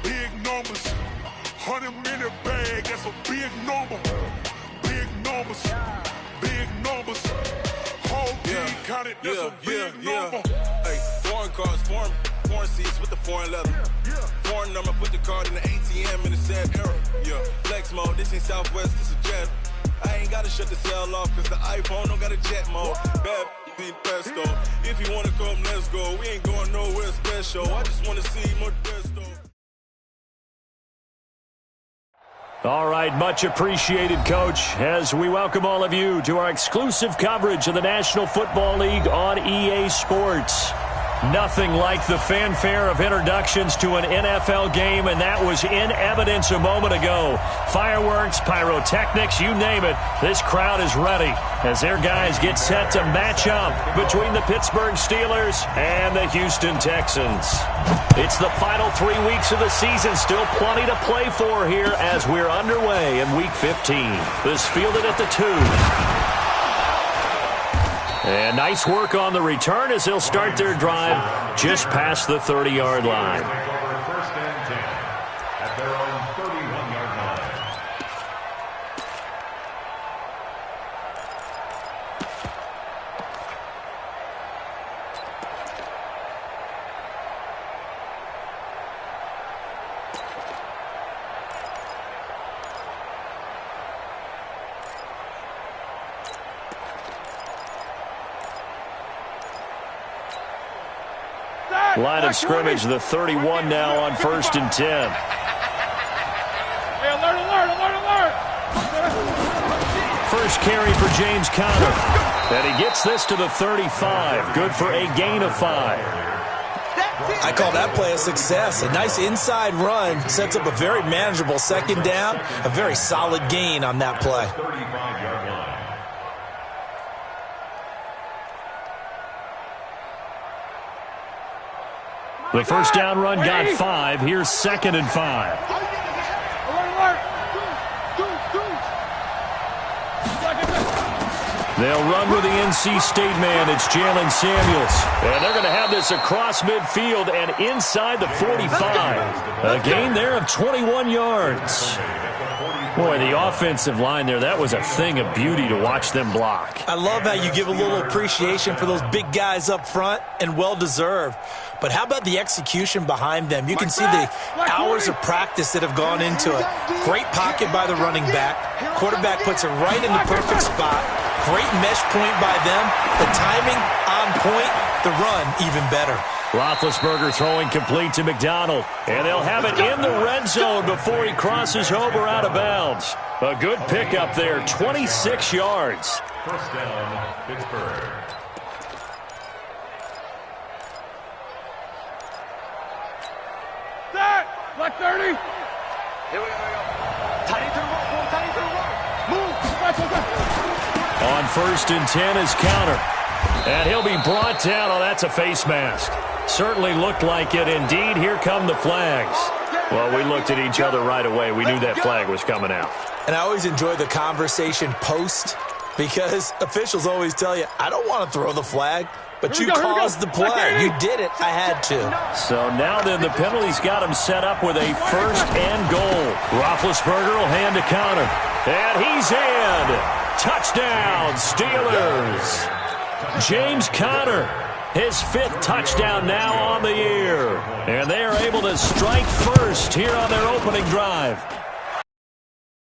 big numbers. 100-minute bag, that's a big number. Big numbers, big numbers. Whole team counted, that's a big number. Hey, foreign cars, foreign seats with the foreign leather. Foreign number, put the card in the ATM in the sad era. Yeah, flex mode, this ain't Southwest, this a jet. I ain't gotta shut the cell off, cause the iPhone don't got a jet mode. Bad be pesto. If you wanna come, let's go. We ain't going nowhere special. I just wanna see more Modesto. All right, much appreciated, Coach, as we welcome all of you to our exclusive coverage of the National Football League on EA Sports. Nothing like the fanfare of introductions to an NFL game, and that was in evidence a moment ago. Fireworks, pyrotechnics, you name it, this crowd is ready as their guys get set to match up between the Pittsburgh Steelers and the Houston Texans. It's the final 3 weeks of the season, still plenty to play for here as we're underway in Week 15. This fielded at the 2. And nice work on the return as they'll start their drive just past the 30-yard line. First and 10 at their own 31-yard line. Line of scrimmage, the 31 now on 1st and 10. Hey, alert, alert, alert, alert! First carry for James Conner. And he gets this to the 35. Good for a gain of 5. I call that play a success. A nice inside run sets up a very manageable second down. A very solid gain on that play. 35-yard line. The first down run got 5. Here's 2nd and 5. They'll run with the NC State man. It's Jalen Samuels. And they're going to have this across midfield and inside the 45. A gain there of 21 yards. Boy, the offensive line there, that was a thing of beauty to watch them block. I love how you give a little appreciation for those big guys up front, and well-deserved. But how about the execution behind them? You can see the hours of practice that have gone into it. Great pocket by the running back. Quarterback puts it right in the perfect spot. Great mesh point by them. The timing on point. The run even better. Roethlisberger throwing complete to McDonald. And they'll have it in the red zone before he crosses over out of bounds. A good pickup there, 26 yards. First down, Pittsburgh. Set! Black 30! Here we go, Tight to the right, tight to the right. Move! On 1st and 10 is Counter. And he'll be brought down. Oh, that's a face mask. Certainly looked like it. Indeed, here come the flags. Well, we looked at each other right away. We knew that flag was coming out. And I always enjoy the conversation post, because officials always tell you, I don't want to throw the flag, but you caused the play. You did it. I had to. So now then, the penalty's got him set up with a 1st and goal. Roethlisberger will hand to Counter. And he's in. Touchdown, Steelers. James Conner, his 5th touchdown now on the year. And they are able to strike first here on their opening drive.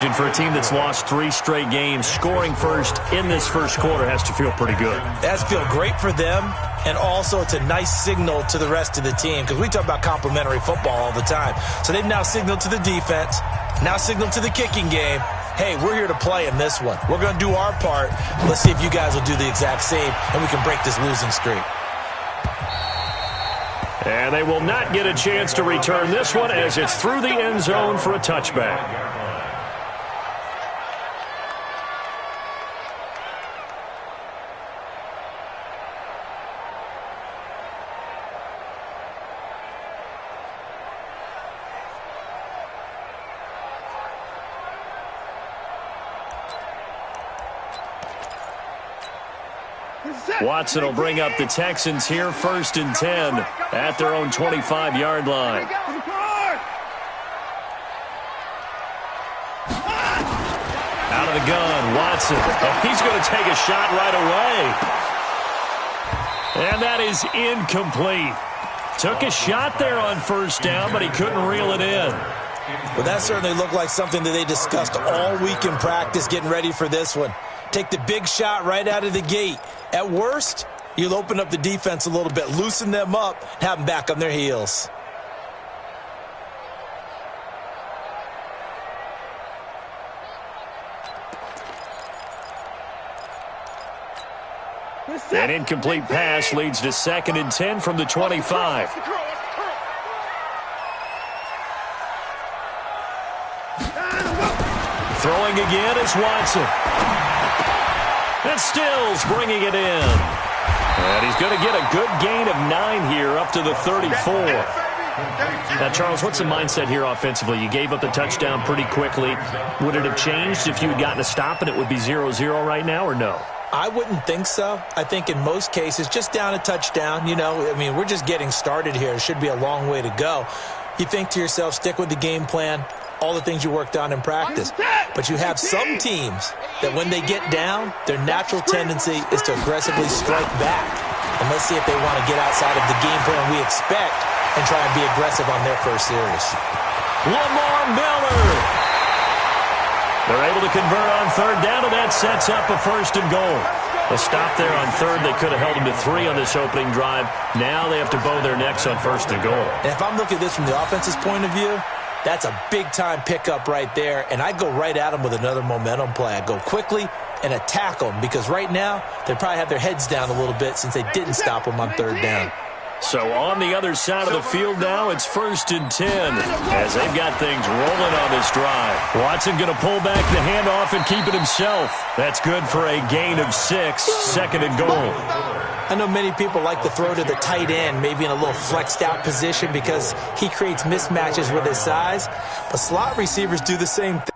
And for a team that's lost 3 straight games, scoring first in this first quarter has to feel pretty good. That's feel great for them, and also it's a nice signal to the rest of the team, because we talk about complimentary football all the time. So they've now signaled to the defense, now signaled to the kicking game, hey, we're here to play in this one. We're going to do our part. Let's see if you guys will do the exact same, and we can break this losing streak. And they will not get a chance to return this one as it's through the end zone for a touchback. Watson will bring up the Texans here, 1st and 10 at their own 25-yard line. Out of the gun, Watson. And he's going to take a shot right away. And that is incomplete. Took a shot there on first down, but he couldn't reel it in. Well, that certainly looked like something that they discussed all week in practice getting ready for this one. Take the big shot right out of the gate. At worst, you'll open up the defense a little bit, loosen them up, and have them back on their heels. An incomplete pass leads to 2nd and 10 from the 25. Throwing again is Watson. And Stills bringing it in. And he's going to get a good gain of 9 here up to the 34. Now, Charles, what's the mindset here offensively? You gave up the touchdown pretty quickly. Would it have changed if you had gotten a stop and it would be 0-0 right now, or no? I wouldn't think so. I think in most cases, just down a touchdown, we're just getting started here. It should be a long way to go. You think to yourself, stick with the game plan, all the things you worked on in practice. But you have some teams that when they get down, their natural tendency is to aggressively strike back. And let's see if they want to get outside of the game plan we expect and try and be aggressive on their first series. Lamar Miller. They're able to convert on third down, and that sets up a 1st and goal. A stop there on third. They could have held them to 3 on this opening drive. Now they have to bow their necks on 1st and goal. And if I'm looking at this from the offense's point of view, that's a big-time pickup right there, and I'd go right at them with another momentum play. I'd go quickly and attack them, because right now they probably have their heads down a little bit since they didn't stop them on third down. So on the other side of the field now, it's 1st and 10 as they've got things rolling on this drive. Watson going to pull back the handoff and keep it himself. That's good for a gain of 6, 2nd and goal. I know many people like to throw to the tight end, maybe in a little flexed out position because he creates mismatches with his size, but slot receivers do the same thing.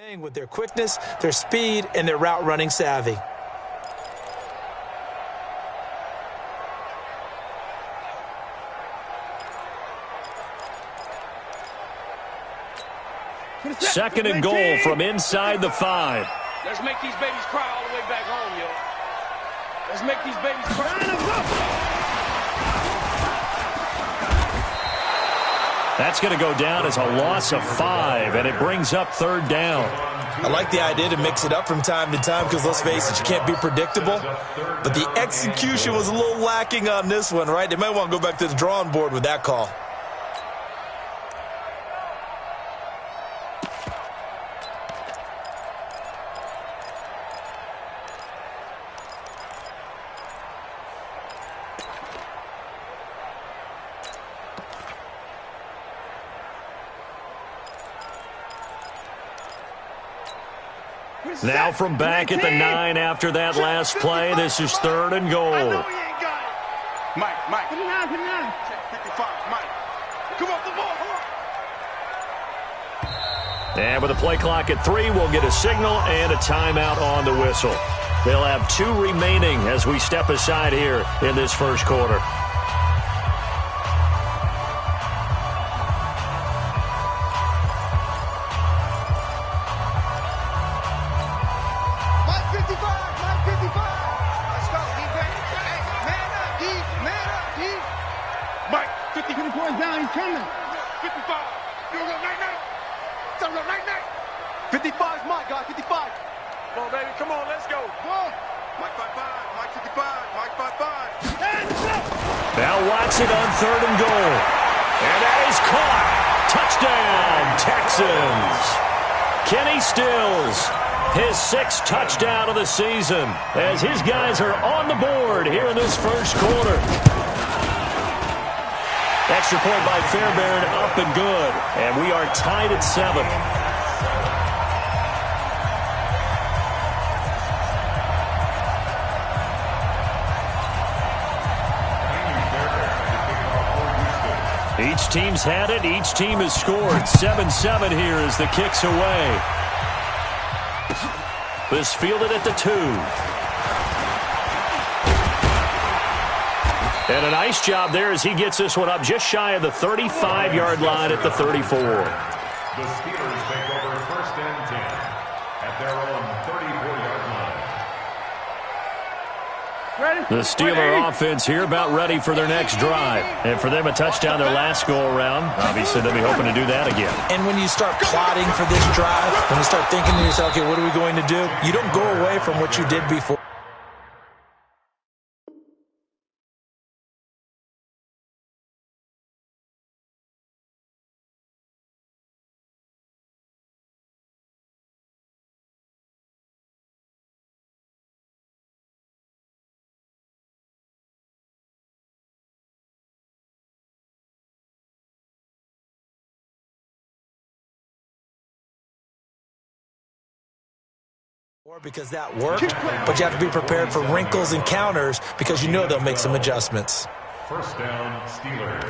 With their quickness, their speed, and their route running savvy. Second and goal from inside the 5. Let's make these babies cry all the way back home, yo. Let's make these babies cry. That's going to go down as a loss of 5, and it brings up third down. I like the idea to mix it up from time to time because, let's face it, you can't be predictable. But the execution was a little lacking on this one, right? They might want to go back to the drawing board with that call. Now from back at the 9 after that last play, this is third and goal. Mike. 55, Mike. Come on, the ball. And with a play clock at 3, we'll get a signal and a timeout on the whistle. They'll have 2 remaining as we step aside here in this first quarter. It on third and goal. And that is caught. Touchdown, Texans. Kenny Stills, his 6th touchdown of the season, as his guys are on the board here in this first quarter. Extra point by Fairbairn, up and good. And we are tied at 7. Each team's had it. Each team has scored. 7-7 here as the kick's away. This fielded at the 2. And a nice job there as he gets this one up just shy of the 35-yard line at the 34. The Steelers take over first and 10 at their own 34-yard line. The Steeler offense here about ready for their next drive. And for them, a touchdown their last go-around. Obviously, they'll be hoping to do that again. And when you start plotting for this drive, when you start thinking to yourself, okay, what are we going to do? You don't go away from what you did before. Because that worked, but you have to be prepared for wrinkles and counters because you know they'll make some adjustments. First down, Steelers.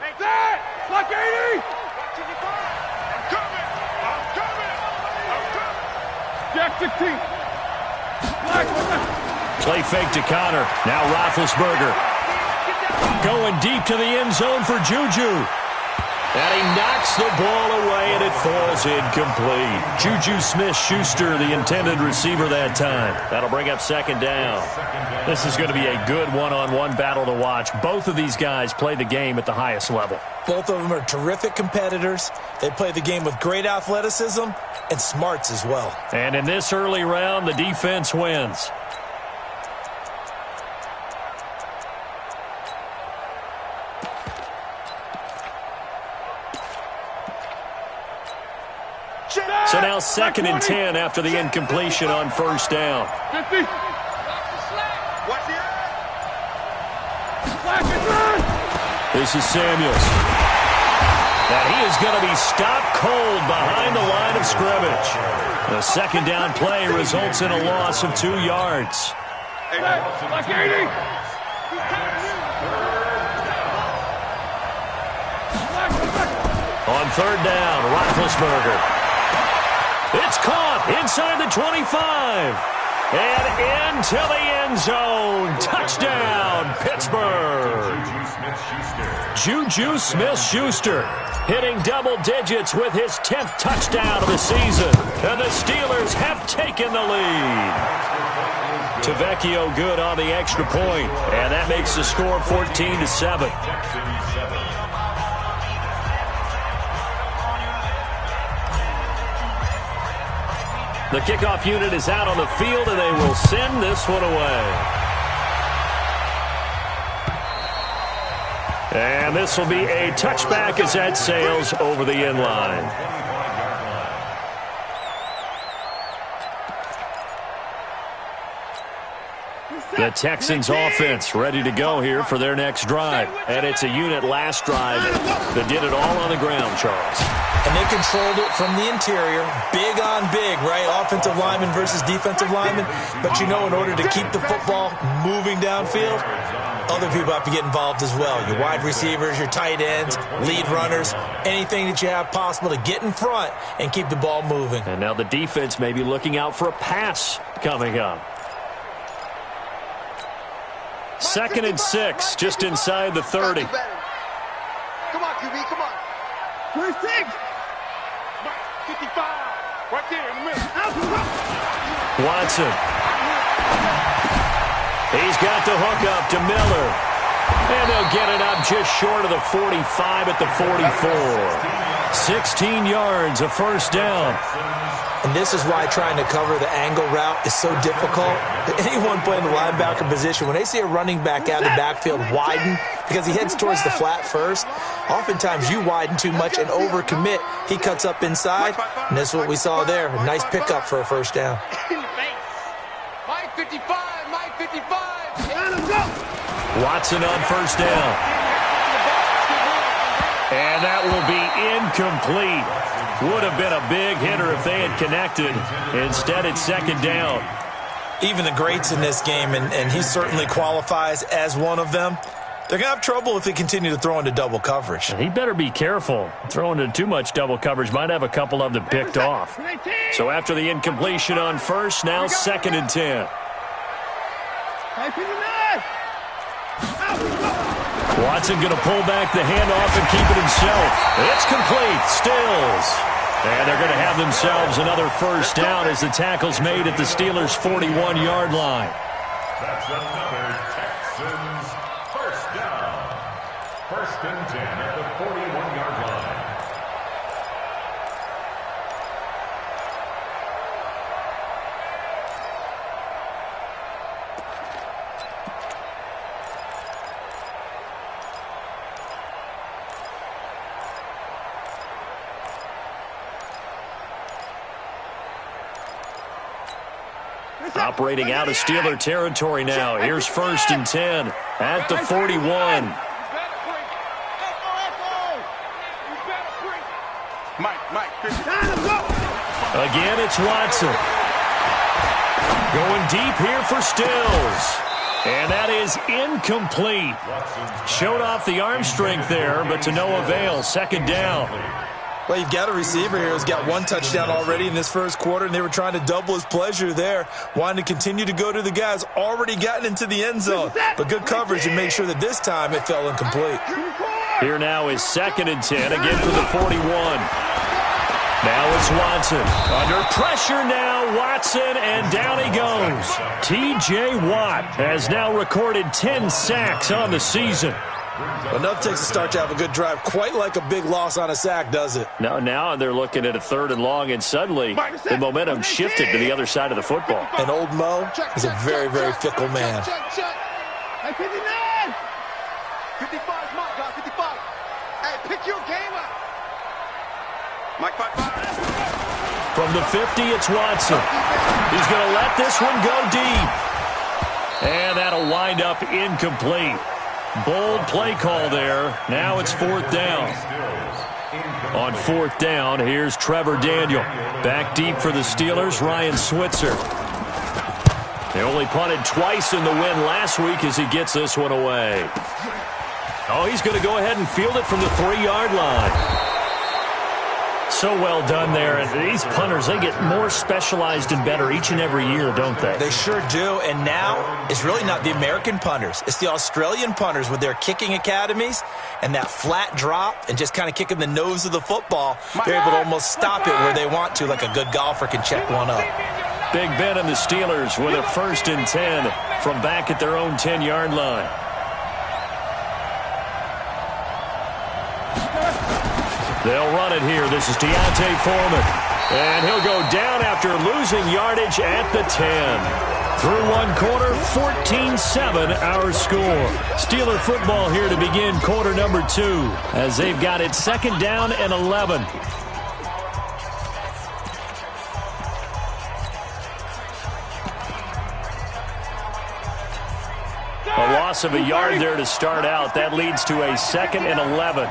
Hey, Dad! Block 80! I'm coming! Jack 16! Play fake to Connor. Now Roethlisberger. Going deep to the end zone for Juju. And he knocks the ball away, and it falls incomplete. Juju Smith-Schuster, the intended receiver that time. That'll bring up second down. This is going to be a good one-on-one battle to watch. Both of these guys play the game at the highest level. Both of them are terrific competitors. They play the game with great athleticism and smarts as well. And in this early round, the defense wins. So now second and 10 after the incompletion on first down. 50. This is Samuels. And he is going to be stopped cold behind the line of scrimmage. The second down play results in a loss of 2 yards. Like 80. third down. Roethlisberger. It's caught inside the 25. And into the end zone. Touchdown, Pittsburgh. Juju Smith-Schuster hitting double digits with his 10th touchdown of the season. And the Steelers have taken the lead. Tavecchio good on the extra point. And that makes the score 14-7. The kickoff unit is out on the field, and they will send this one away. And this will be a touchback as that sails over the end line. The Texans offense ready to go here for their next drive. And it's a unit last drive that did it all on the ground, Charles. And they controlled it from the interior, big on big, right? Offensive lineman versus defensive lineman. But you know, in order to keep the football moving downfield, other people have to get involved as well. Your wide receivers, your tight ends, lead runners, anything that you have possible to get in front and keep the ball moving. And now the defense may be looking out for a pass coming up. 2nd and 6, just inside the 30. Come on, QB, come on. First 6. 55. Right there in the middle. Watson. He's got the hook up to Miller. And they'll get it up just short of the 45 at the 44. 16 yards, a first down. And this is why trying to cover the angle route is so difficult. Anyone playing the linebacker position, when they see a running back out of the backfield widen, because he heads towards the flat first, oftentimes you widen too much and overcommit. He cuts up inside, and this is what we saw there. A nice pickup for a first down. Mike 55, Mike 55. Watson on first down. And that will be incomplete. Would have been a big hitter if they had connected. Instead, it's second down. Even the greats in this game, and he certainly qualifies as one of them, they're going to have trouble if they continue to throw into double coverage. He better be careful. Throwing into too much double coverage might have a couple of them picked off. So after the incompletion on first, now 2nd and 10. Watson going to pull back the handoff and keep it himself. It's complete. Stills. And they're going to have themselves another first down as the tackle's made at the Steelers' 41-yard line. That's another Texans first down. 1st and 10 at the 41-yard line. Operating out of Steeler territory now. Here's 1st and 10 at the 41. Again, it's Watson. Going deep here for Stills. And that is incomplete. Showed off the arm strength there, but to no avail. 2nd down. Well, you've got a receiver here who's got 1 touchdown already in this first quarter, and they were trying to double his pleasure there, wanting to continue to go to the guys already gotten into the end zone. But good coverage and make sure that this time it fell incomplete. Here now is 2nd and 10, again for the 41. Now it's Watson. Under pressure now, Watson, and down he goes. T.J. Watt has now recorded 10 sacks on the season. Enough takes a start to have a good drive. Quite like a big loss on a sack, does it? Now they're looking at a 3rd and long, and suddenly the momentum shifted to the other side of the football. And old Mo is a very, very fickle man. 55, Mike, 55. Hey, pick your game up. Mike 55. From the 50, it's Watson. He's going to let this one go deep. And that'll wind up incomplete. Bold play call there. Now it's 4th down. On 4th down, here's Trevor Daniel. Back deep for the Steelers, Ryan Switzer. They only punted twice in the win last week as he gets this one away. Oh, he's going to go ahead and field it from the 3-yard line. So well done there. And these punters, they get more specialized and better each and every year, don't they? They sure do. And now it's really not the American punters. It's the Australian punters with their kicking academies and that flat drop and just kind of kicking the nose of the football. They're able to almost stop it where they want to, like a good golfer can check one up. Big Ben and the Steelers with a 1st and 10 from back at their own 10-yard line. They'll run it here. This is Deontay Foreman. And he'll go down after losing yardage at the 10. Through one quarter, 14-7 our score. Steeler football here to begin quarter number 2 as they've got it 2nd down and 11. A loss of a yard there to start out. That leads to a 2nd and 11.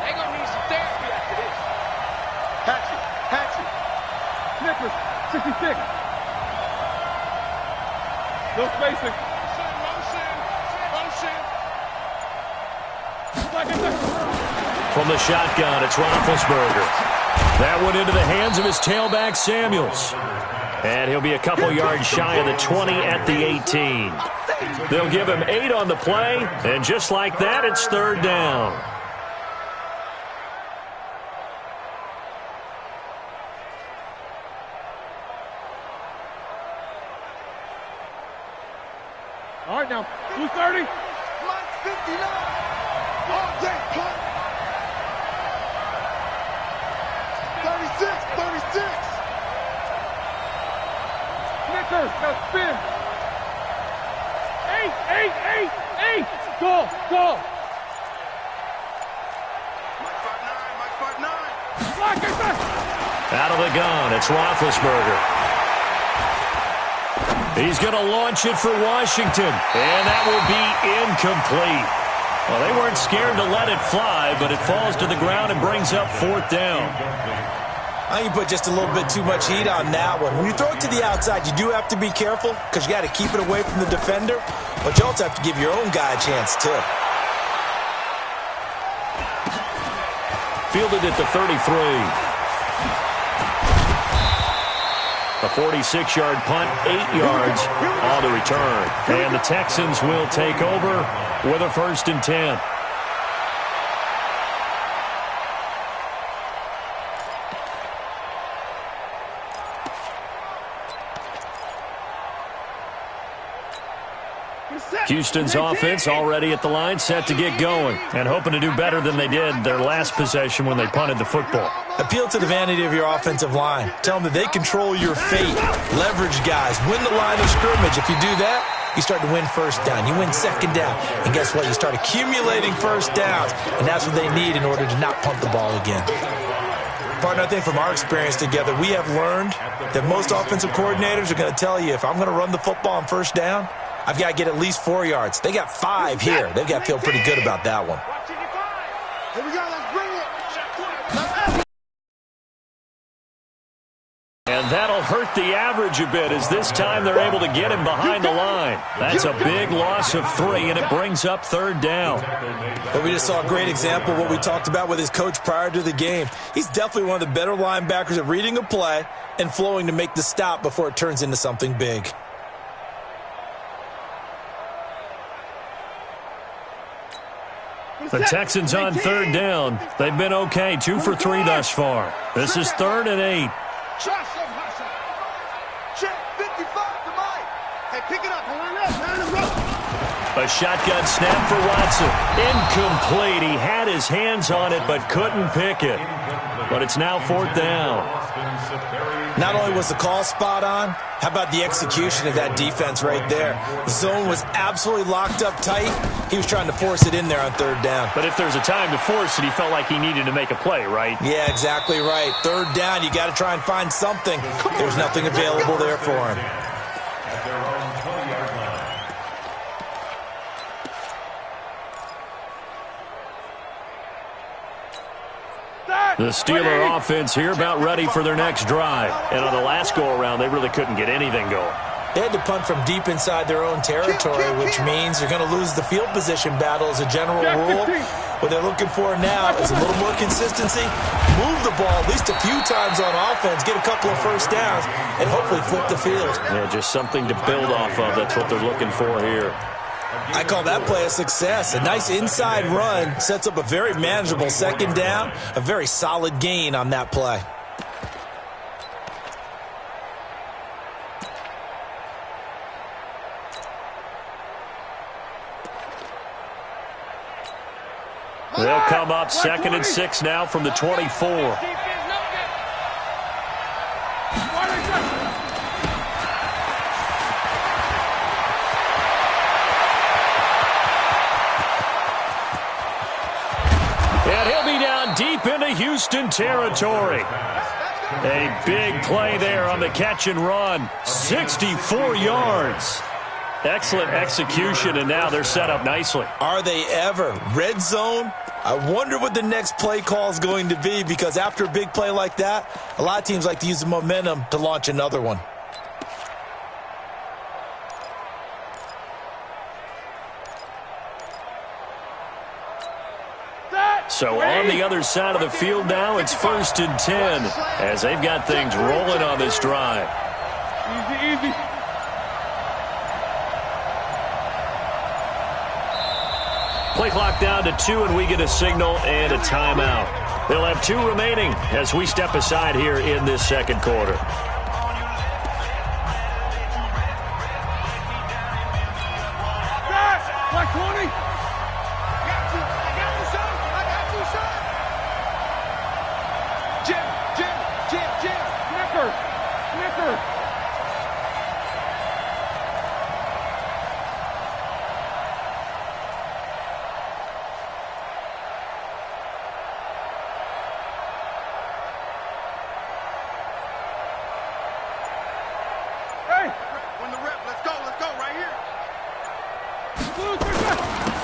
Snippers, 66. No spacing. From the shotgun, it's Roethlisberger. That went into the hands of his tailback, Samuels. And he'll be a couple yards shy of the 20 at the 18. They'll give him 8 on the play, and just like that, it's 3rd down. All right, now, 230. Mike 59. All day, cut. 36, 36. Snickers, now spin. 8. Go. Mike 59, Mike 59. Block it back. Out of the gun, it's Roethlisberger. He's going to launch it for Washington, and that will be incomplete. Well, they weren't scared to let it fly, but it falls to the ground and brings up 4th down. I think you put just a little bit too much heat on that one. When you throw it to the outside, you do have to be careful because you got to keep it away from the defender, but you also have to give your own guy a chance, too. Fielded at the 33. A 46-yard punt, 8 yards on the return. And the Texans will take over with a 1st and 10. Houston's offense already at the line, set to get going, and hoping to do better than they did their last possession when they punted the football. Appeal to the vanity of your offensive line. Tell them that they control your fate. Leverage guys. Win the line of scrimmage. If you do that, you start to win 1st down. You win 2nd down. And guess what? You start accumulating 1st downs, and that's what they need in order to not punt the ball again. Partner, I think from our experience together, we have learned that most offensive coordinators are going to tell you, if I'm going to run the football on 1st down, I've got to get at least 4 yards. They got 5 here. They've got to feel pretty good about that one. Here we go, let's bring it. And that'll hurt the average a bit as this time they're able to get him behind the line. That's a big loss of 3, and it brings up 3rd down. But we just saw a great example of what we talked about with his coach prior to the game. He's definitely one of the better linebackers at reading a play and flowing to make the stop before it turns into something big. The Texans on 3rd down. They've been okay, 2 for 3 thus far. This is 3rd and 8. Trust him, Hassan. Check 55 to Mike. Hey, pick it up. A shotgun snap for Watson. Incomplete. He had his hands on it but couldn't pick it. But it's now 4th down. Not only was the call spot on, how about the execution of that defense right there? The zone was absolutely locked up tight. He was trying to force it in there on 3rd down. But if there's a time to force it, he felt like he needed to make a play, right? Yeah, exactly right. 3rd down, you got to try and find something. There's nothing available there for him. The Steeler offense here about ready for their next drive. And on the last go-around, they really couldn't get anything going. They had to punt from deep inside their own territory, which means they're going to lose the field position battle as a general rule. What they're looking for now is a little more consistency, move the ball at least a few times on offense, get a couple of first downs, and hopefully flip the field. Yeah, just something to build off of. That's what they're looking for here. I call that play a success. A nice inside run sets up a very manageable second down, a very solid gain on that play. They'll come up 2nd and 6 now from the 24. And he'll be down deep into Houston territory. A big play there on the catch and run. 64 yards. Excellent execution, and now they're set up nicely. Are they ever? Red zone? I wonder what the next play call is going to be, because after a big play like that, a lot of teams like to use the momentum to launch another one. So on the other side of the field now, it's 1st and 10 as they've got things rolling on this drive. Easy, easy. Play clock down to 2, and we get a signal and a timeout. They'll have 2 remaining as we step aside here in this second quarter. Like 20. Snicker.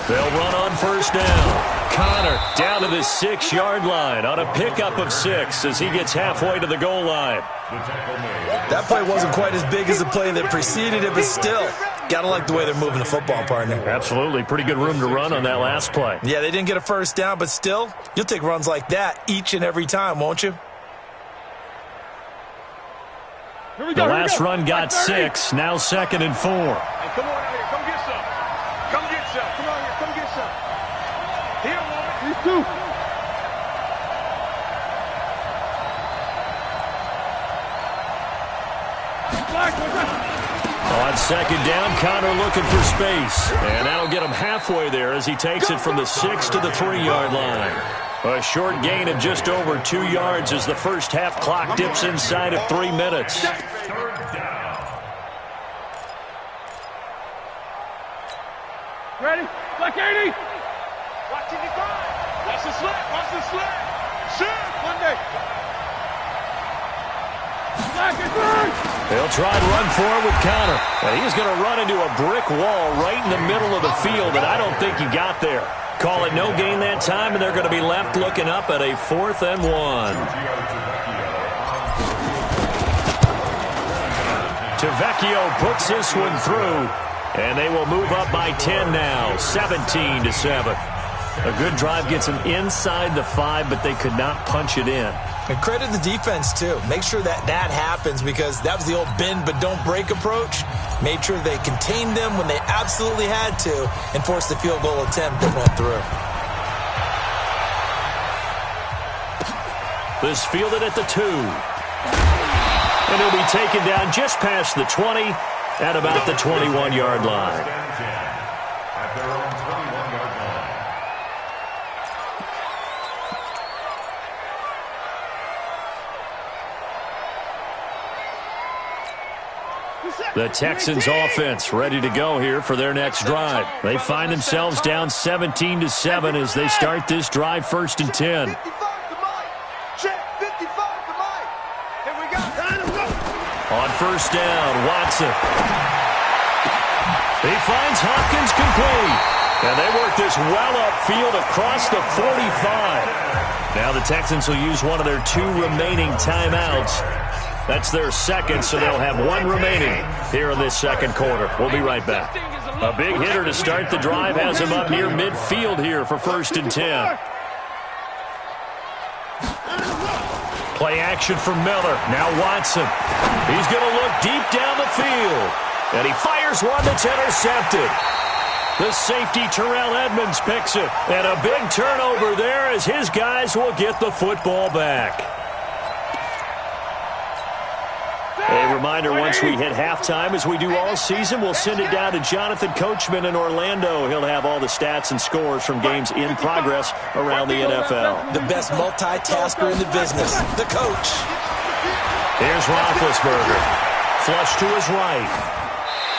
They'll run on 1st down. Connor down to the 6-yard line on a pickup of 6 as he gets halfway to the goal line. That play wasn't quite as big as the play that preceded it, but still, got to like the way they're moving the football, partner. Absolutely. Pretty good room to run on that last play. Yeah, they didn't get a 1st down, but still, you'll take runs like that each and every time, won't you? The last run got 6, now 2nd and 4. Hey, come on out here. Come get some. Come get some. Come on here. Come get some. Here, one. These 2. On 2nd down, Connor looking for space. And that'll get him halfway there as he takes it from the 6 to the 3-yard line. A short gain of just over 2 yards as the first half clock dips inside of 3 minutes. Ready? Like 80. Watch it, watch the slap. Watch the slap. Shoot. Monday. They'll try and run for it with Connor. And he's going to run into a brick wall right in the middle of the field, and I don't think he got there. Call it no gain that time, and they're going to be left looking up at a 4th and 1. Tavecchio puts this one through, and they will move up by 10 now, 17-7. A good drive gets them inside the 5, but they could not punch it in. And credit the defense, too. Make sure that happens, because that was the old bend but don't break approach. Made sure they contained them when they absolutely had to and forced the field goal attempt that went through. This fielded at the 2. And he'll be taken down just past the 20 at about the 21-yard line. At their own 21-yard line. The Texans offense ready to go here for their next drive. They find themselves down 17-7 as they start this drive 1st and 10. On 1st down, Watson. He finds Hopkins complete. And they work this well upfield across the 45. Now the Texans will use one of their 2 remaining timeouts. That's their second, so they'll have 1 remaining here in this second quarter. We'll be right back. A big hitter to start the drive has him up near midfield here for 1st and 10. Play action from Miller. Now Watson. He's going to look deep down the field. And he fires one that's intercepted. The safety, Terrell Edmonds, picks it. And a big turnover there as his guys will get the football back. A reminder, once we hit halftime, as we do all season, we'll send it down to Jonathan Coachman in Orlando. He'll have all the stats and scores from games in progress around the NFL. The best multitasker in the business, the coach. Here's Roethlisberger. Flush to his right.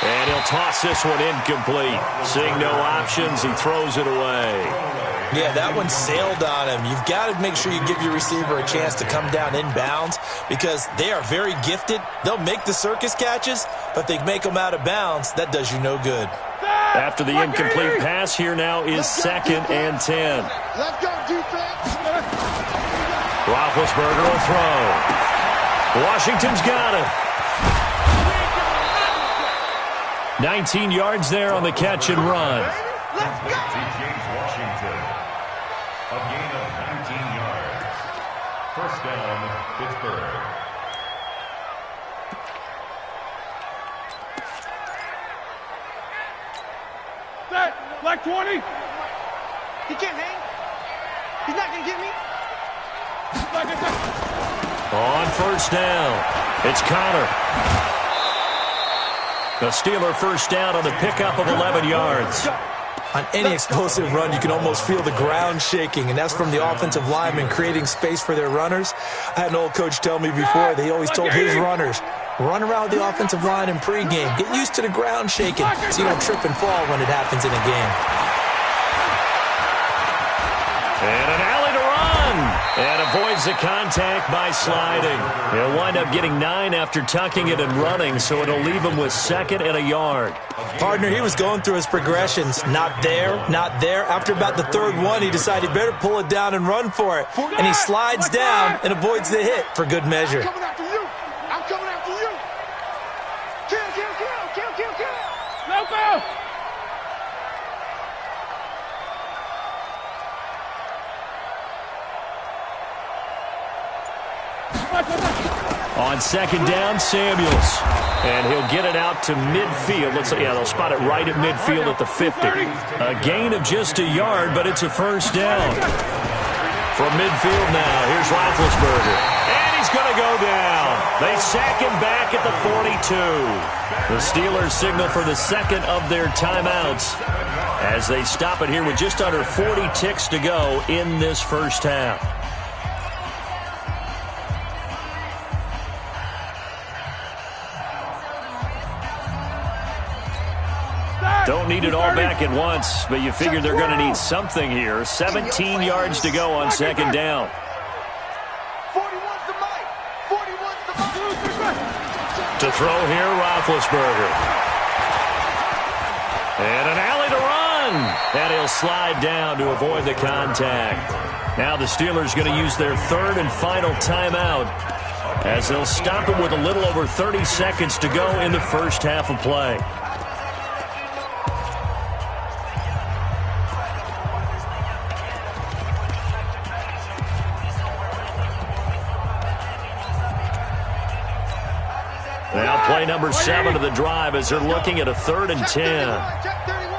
And he'll toss this one incomplete. Seeing no options, he throws it away. Yeah, that one sailed on him. You've got to make sure you give your receiver a chance to come down inbounds because they are very gifted. They'll make the circus catches, but they make them out of bounds. That does you no good. After the incomplete pass, here now is 2nd and 10. Let's go, defense. Roethlisberger will throw. Washington's got it. 19 yards there on the catch and run. James Washington. A gain of 19 yards. 1st down, Pittsburgh. Set. Black 20. He can't hang. He's not going to get me. On 1st down, it's Connor. The Steeler 1st down on the pickup of 11 yards. On any explosive run, you can almost feel the ground shaking, and that's from the offensive linemen creating space for their runners. I had an old coach tell me before, they always told his runners, run around the offensive line in pregame. Get used to the ground shaking so you don't trip and fall when it happens in a game. And an alley to run. And avoids the contact by sliding. He'll wind up getting 9 after tucking it and running, so it'll leave him with 2nd and a yard. Partner, he was going through his progressions. Not there, not there. After about the 3rd one, he decided better pull it down and run for it. And he slides down and avoids the hit for good measure. I'm coming after you. I'm coming after you. Kill, kill, kill, kill, kill, kill. No foul. On 2nd down, Samuels. And he'll get it out to midfield. They'll spot it right at midfield at the 50. A gain of just a yard, but it's a 1st down. From midfield now, here's Roethlisberger. And he's going to go down. They sack him back at the 42. The Steelers signal for the 2nd of their timeouts as they stop it here with just under 40 ticks to go in this 1st half. Don't need it all back at once, but you figure they're going to need something here. 17 yards to go on 2nd down. 41's the mic. 41's the mic. To throw here, Roethlisberger. And an alley to run. And he'll slide down to avoid the contact. Now the Steelers going to use their 3rd and final timeout as they'll stop it with a little over 30 seconds to go in the 1st half of play. Now play number 7 of the drive as they're looking at a 3rd and 10. Check 31.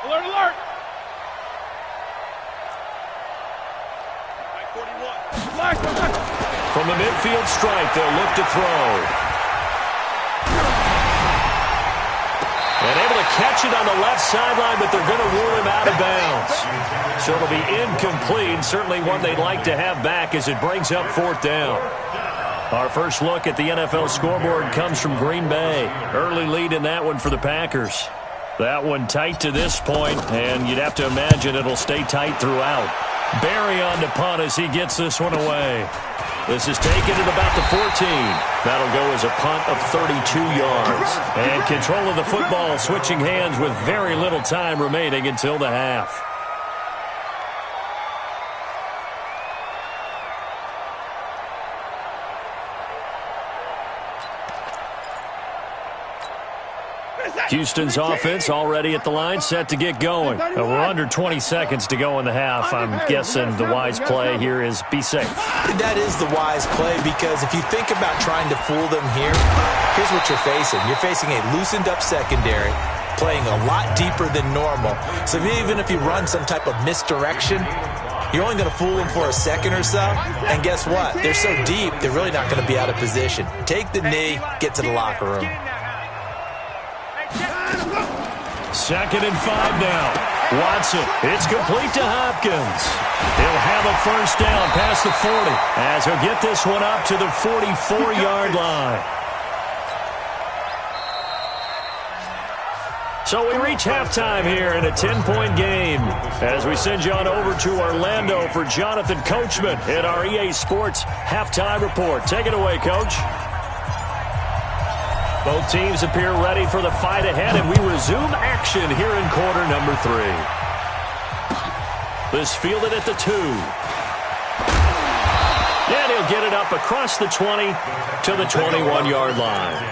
Alert, alert. 41. From the midfield stripe, they'll look to throw. And able to catch it on the left sideline, but they're going to rule him out of bounds. So it'll be incomplete, certainly one they'd like to have back as it brings up 4th down. Our first look at the NFL scoreboard comes from Green Bay. Early lead in that one for the Packers. That one tight to this point, and you'd have to imagine it'll stay tight throughout. Barry on the punt as he gets this one away. This is taken at about the 14. That'll go as a punt of 32 yards. And control of the football switching hands with very little time remaining until the half. Houston's offense already at the line, set to get going. We're under 20 seconds to go in the half. I'm guessing the wise play here is be safe. That is the wise play, because if you think about trying to fool them here, here's what you're facing. You're facing a loosened-up secondary, playing a lot deeper than normal. So even if you run some type of misdirection, you're only going to fool them for a second or so. And guess what? They're so deep, they're really not going to be out of position. Take the knee, get to the locker room. 2nd and 5 now. Watson, it's complete to Hopkins. He'll have a first down past the 40 as he'll get this one up to the 44-yard line. So we reach halftime here in a 10-point game as we send you on over to Orlando for Jonathan Coachman at our EA Sports Halftime Report. Take it away, Coach. Both teams appear ready for the fight ahead, and we resume action here in quarter number 3. This fielded at the 2. And he'll get it up across the 20 to the 21-yard line.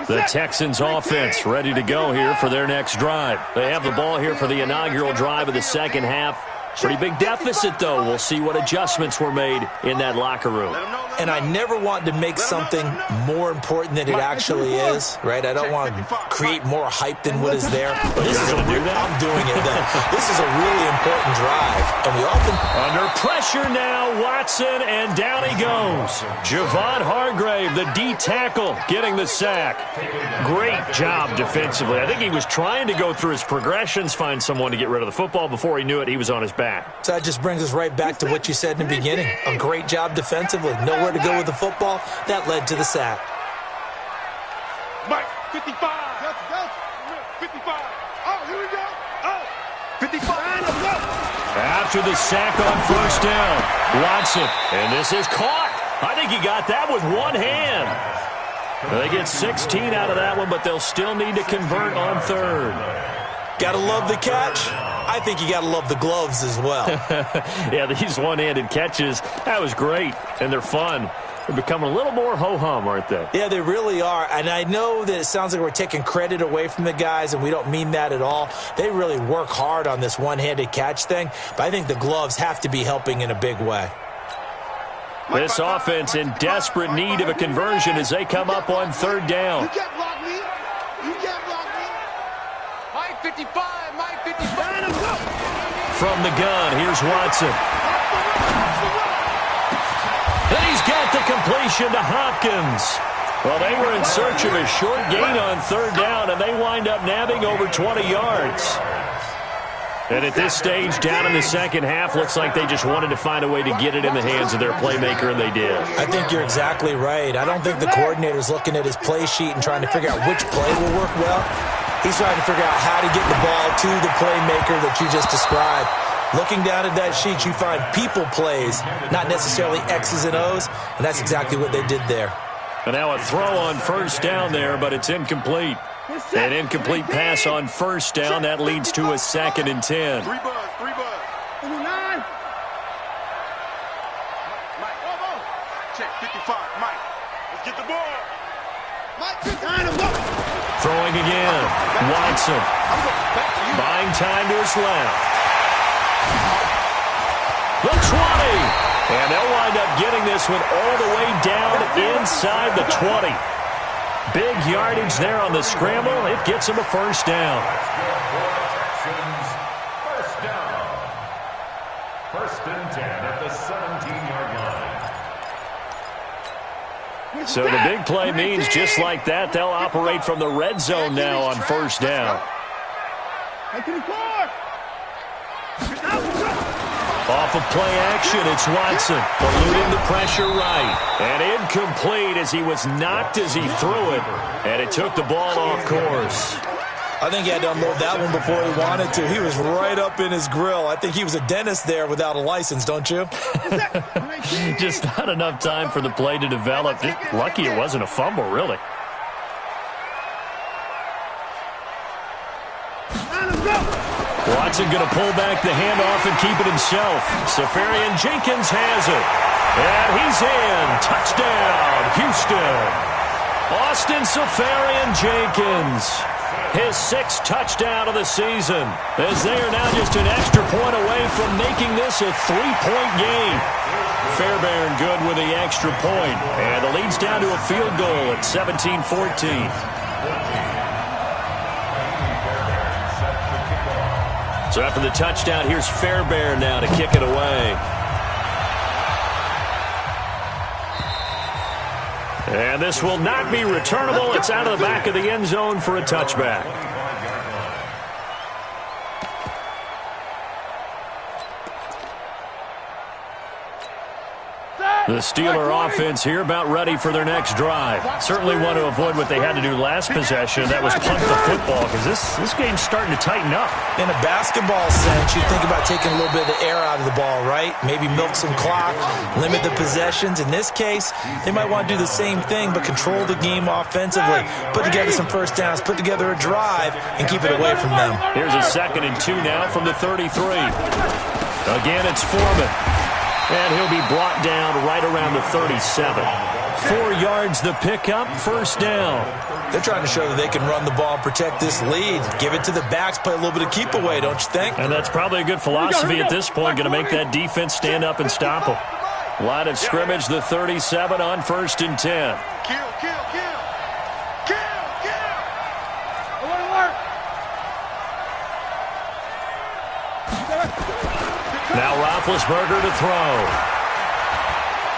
The Texans offense ready to go here for their next drive. They have the ball here for the inaugural drive of the second half. Pretty big deficit, though. We'll see what adjustments were made in that locker room. And I never want to make something more important than it actually is, right? I don't want to create more hype than what is there. But this is I'm doing it, though. This is a really important drive. And we often... Under pressure now, Watson, and down he goes. Javon Hargrave, the D tackle, getting the sack. Great job defensively. I think he was trying to go through his progressions, find someone to get rid of the football. Before he knew it, he was on his back. So that just brings us right back to what you said in the beginning. A great job defensively. Nowhere to go with the football. That led to the sack. Mike, 55. That's 55. Oh, here we go. Oh, 55. After the sack on first down, Watson, and this is caught. I think he got that with one hand. They get 16 out of that one, but they'll still need to convert on third. Gotta love the catch. I think you gotta love the gloves as well. Yeah, these one-handed catches, that was great, and they're fun. They're becoming a little more ho-hum, aren't they? Yeah, they really are. And I know that it sounds like we're taking credit away from the guys, and we don't mean that at all. They really work hard on this one-handed catch thing, but I think the gloves have to be helping in a big way. This offense in desperate need of a conversion as they come up on third down. You can't block me. You can't block me. Mike 55, Mike 55. From the gun, here's Watson. And he's got the completion to Hopkins. Well, they were in search of a short gain on third down, and they wind up nabbing over 20 yards. And at this stage, down in the second half, looks like they just wanted to find a way to get it in the hands of their playmaker, and they did. I think you're exactly right. I don't think the coordinator's looking at his play sheet and trying to figure out which play will work well. He's trying to figure out how to get the ball to the playmaker that you just described. Looking down at that sheet, you find people plays, not necessarily X's and O's, and that's exactly what they did there. And now a throw on first down there, but it's incomplete. An incomplete pass on first down. That leads to a 2nd and 10. 3 buzz. 9. Mike, check 55. Mike, let's get the ball. Mike, 59. Throwing again. Watson. Buying time to his left. The 20. And they'll wind up getting this one all the way down inside the 20. Big yardage there on the scramble. It gets him a first down. First down. 1st and 10 at the 17-yard line. So the big play means just like that, they'll operate from the red zone now on first down. Off of play action, it's Watson. Eluding the pressure right. And incomplete as he was knocked as he threw it. And it took the ball off course. I think he had to unload that one before he wanted to. He was right up in his grill. I think he was a dentist there without a license, don't you? Just not enough time for the play to develop. Just lucky it wasn't a fumble, really. Watson going to pull back the handoff and keep it himself. Safarian Jenkins has it. And he's in. Touchdown, Houston. Austin Safarian Jenkins. His 6th touchdown of the season, as they are now just an extra point away from making this a 3-point game. Fairbairn good with the extra point, and the lead's down to a field goal at 17-14. So after the touchdown, here's Fairbairn now to kick it away. And this will not be returnable. It's out of the back of the end zone for a touchback. The Steeler offense here about ready for their next drive. Certainly want to avoid what they had to do last possession. That was punt the football, because this game's starting to tighten up. In a basketball sense, you think about taking a little bit of the air out of the ball, right? Maybe milk some clock, limit the possessions. In this case, they might want to do the same thing, but control the game offensively. Put together some first downs, put together a drive, and keep it away from them. Here's a 2nd and 2 now from the 33. Again, it's Foreman. And he'll be brought down right around the 37. 4 yards the pickup, first down. They're trying to show that they can run the ball and protect this lead. Give it to the backs, play a little bit of keep away, don't you think? And that's probably a good philosophy at this point, going to make that defense stand up and stop them. Line of scrimmage, the 37 on 1st and 10. Kill. Now Roethlisberger to throw.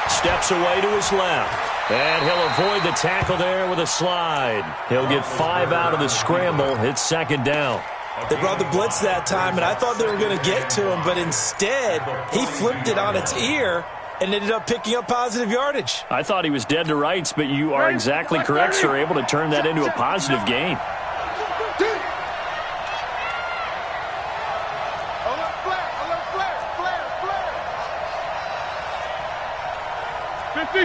Steps away to his left. And he'll avoid the tackle there with a slide. He'll get 5 out of the scramble. It's 2nd down. They brought the blitz that time, and I thought they were going to get to him, but instead he flipped it on its ear and ended up picking up positive yardage. I thought he was dead to rights, but you are exactly correct, sir. Able to turn that into a positive gain. 50.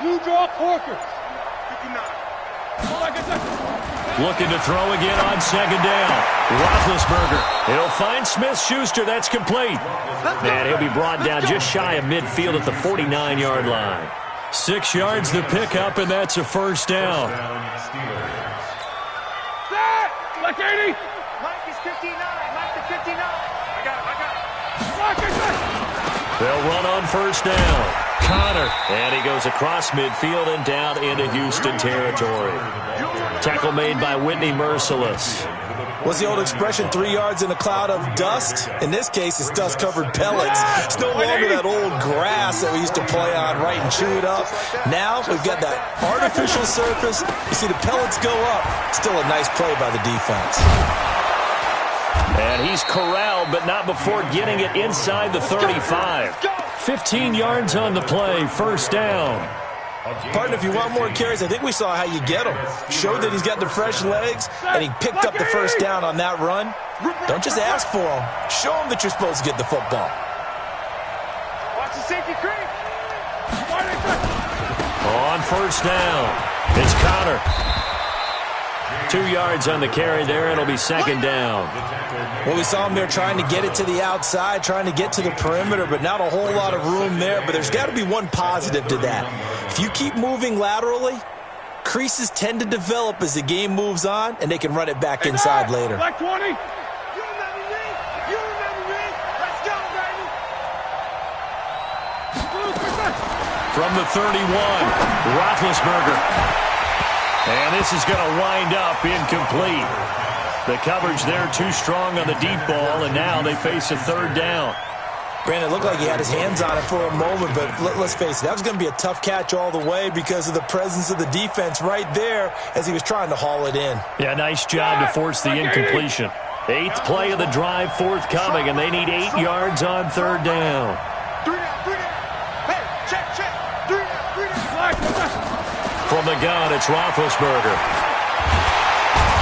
Blue draw Corker. 59. Looking to throw again on 2nd down. Roethlisberger. He'll find Smith-Schuster. That's complete. And he'll be brought down just shy of midfield at the 49-yard line. 6 yards the pickup, and that's a first down. Set! Like 80. Mike is 59. Mike is 59. I got it. They'll run on first down. Connor. And he goes across midfield and down into Houston territory. Tackle made by Whitney Merciless. What's the old expression, 3 yards in a cloud of dust? In this case, it's dust-covered pellets. It's no longer that old grass that we used to play on, right, and chew it up. Now we've got that artificial surface. You see the pellets go up. Still a nice play by the defense. And he's corralled, but not before getting it inside the 35. 15 yards on the play, first down. Partner, if you want more carries, I think we saw how you get him. Showed that he's got the fresh legs, and he picked up the first down on that run. Don't just ask for him. Show him that you're supposed to get the football. Watch the safety creep. On first down, it's Connor. 2 yards on the carry there, and it'll be 2nd down. Well, we saw him there trying to get it to the outside, trying to get to the perimeter, but not a whole lot of room there. But there's got to be one positive to that. If you keep moving laterally, creases tend to develop as the game moves on, and they can run it back inside later. Like 20. You remember me? You remember me? Let's go, baby. From the 31, Roethlisberger. And this is going to wind up incomplete. The coverage there too strong on the deep ball, and now they face a 3rd down. Brandon, it looked like he had his hands on it for a moment, but let's face it, that was going to be a tough catch all the way because of the presence of the defense right there as he was trying to haul it in. Yeah, nice job to force the incompletion. 8th play of the drive forthcoming, and they need 8 yards on 3rd down. 3 down. Hey, check. 3 down. From From the gun, it's Roethlisberger.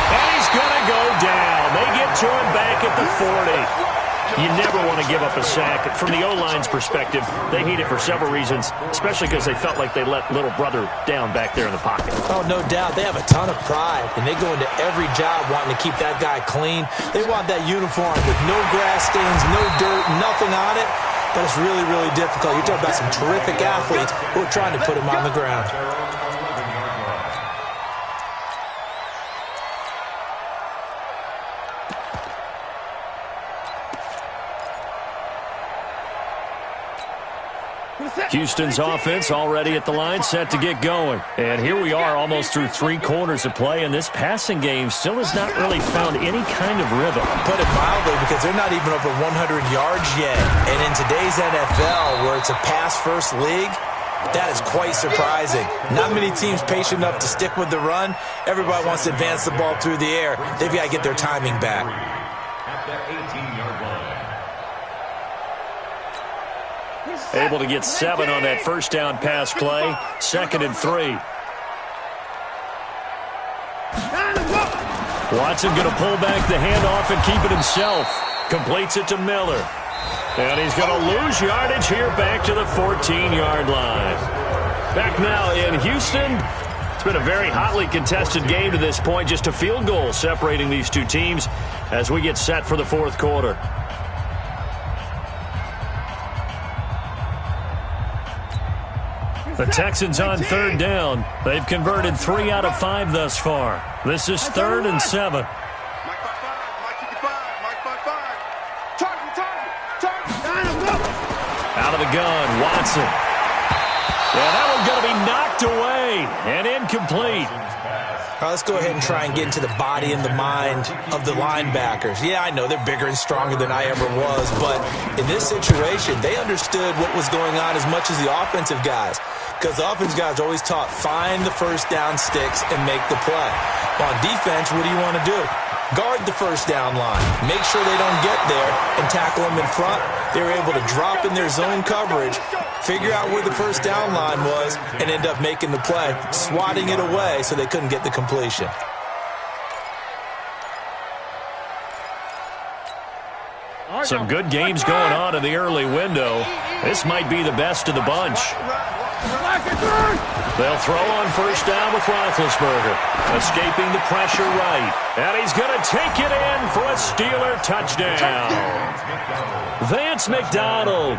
And he's going to go down. They get to him back at the 40. You never want to give up a sack. From the O-line's perspective, they hate it for several reasons, especially because they felt like they let little brother down back there in the pocket. Oh, no doubt. They have a ton of pride, and they go into every job wanting to keep that guy clean. They want that uniform with no grass stains, no dirt, nothing on it. But it's really, really difficult. You're talking about some terrific athletes who are trying to put him on the ground. Houston's offense already at the line, set to get going. And here we are almost through 3 quarters of play, and this passing game still has not really found any kind of rhythm. Put it mildly, because they're not even over 100 yards yet. And in today's NFL, where it's a pass-first league, that is quite surprising. Not many teams patient enough to stick with the run. Everybody wants to advance the ball through the air. They've got to get their timing back. At the 18-yard line. Able to get 7 on that first down pass play. 2nd and 3. Watson going to pull back the handoff and keep it himself. Completes it to Miller. And he's going to lose yardage here back to the 14-yard line. Back now in Houston. It's been a very hotly contested game to this point. Just a field goal separating these two teams as we get set for the 4th quarter. The Texans on 3rd down. They've converted 3 out of 5 thus far. This is 3rd and 7. Out of the gun, Watson. Yeah, that one's going to be knocked away and incomplete. All right, let's go ahead and try and get into the body and the mind of the linebackers. Yeah, I know they're bigger and stronger than I ever was, but in this situation, they understood what was going on as much as the offensive guys. Because the offensive guys are always taught, find the first down sticks and make the play. On defense, what do you want to do? Guard the first down line. Make sure they don't get there and tackle them in front. They were able to drop in their zone coverage, figure out where the first down line was, and end up making the play, swatting it away so they couldn't get the completion. Some good games going on in the early window. This might be the best of the bunch. They'll throw on first down with Roethlisberger. Escaping the pressure right. And he's going to take it in for a Steeler touchdown. Vance McDonald.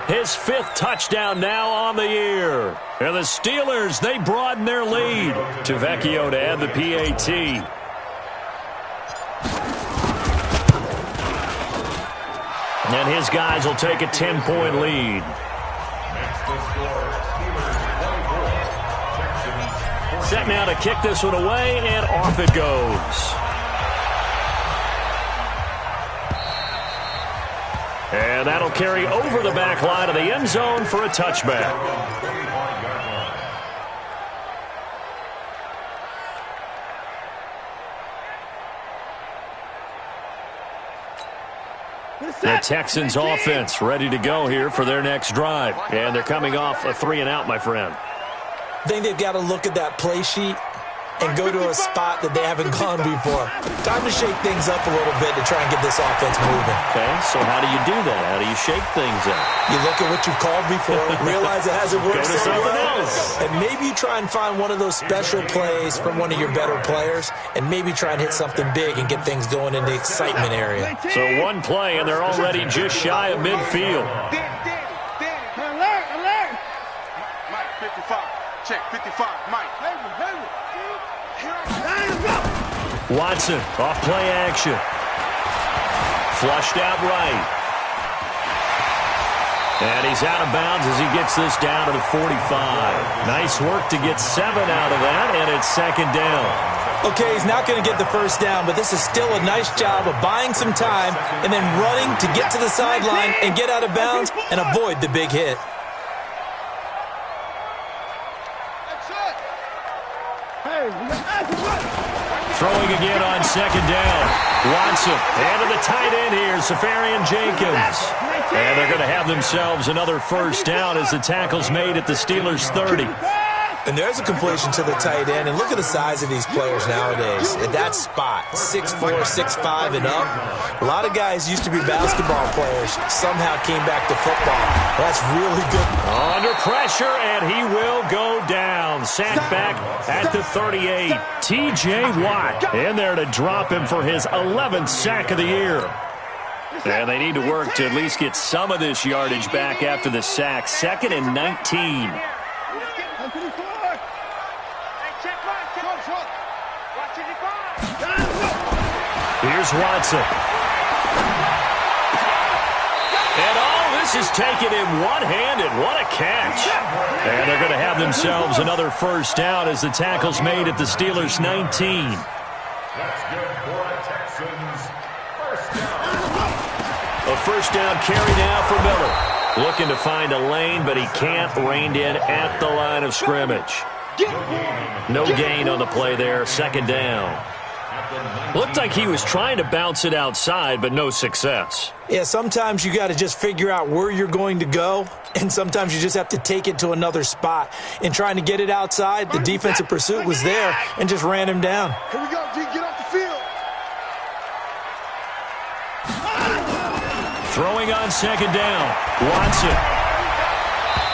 His 5th touchdown now on the year. And the Steelers, they broaden their lead. To Vecchio to add the PAT. And his guys will take a 10-point lead. Set now to kick this one away, and off it goes. And that'll carry over the back line of the end zone for a touchback. The Texans offense ready to go here for their next drive. And they're coming off a 3-and-out, my friend. I think they've got to look at that play sheet and go to a spot that they haven't gone before. Time to shake things up a little bit to try and get this offense moving. Okay, so how do you do that? How do you shake things up? You look at what you've called before, realize it hasn't worked so well, and maybe you try and find one of those special plays from one of your better players, and maybe try and hit something big and get things going in the excitement area. So one play, and they're already just shy of midfield. Alert! Mike, 55. Check, 55, Mike. Watson, off play action. Flushed out right. And he's out of bounds as he gets this down to the 45. Nice work to get 7 out of that, and it's 2nd down. Okay, he's not going to get the first down, but this is still a nice job of buying some time and then running to get to the sideline and get out of bounds and avoid the big hit. Throwing again on 2nd down. Watson, and to the tight end here, Safarian Jenkins. And they're going to have themselves another first down as the tackle's made at the Steelers' 30. And there's a completion to the tight end. And look at the size of these players nowadays. At that spot, 6'4", 6'5", and up. A lot of guys used to be basketball players, somehow came back to football. That's really good. Under pressure, and he will go down. Sacked back at the 38. T.J. Watt in there to drop him for his 11th sack of the year. And they need to work to at least get some of this yardage back after the sack. 2nd and 19. Here's Watson. And this is taken in one-handed. What a catch. And they're going to have themselves another first down as the tackle's made at the Steelers' 19. That's good for a Texans first down. A first down carry now for Miller. Looking to find a lane, but he can't. Reined in at the line of scrimmage. No gain on the play there. 2nd down. Looked like he was trying to bounce it outside, but no success. Yeah, sometimes you got to just figure out where you're going to go, and sometimes you just have to take it to another spot. In trying to get it outside, the defensive pursuit was there and just ran him down. Here we go, D. Get off the field. Throwing on 2nd down. Watson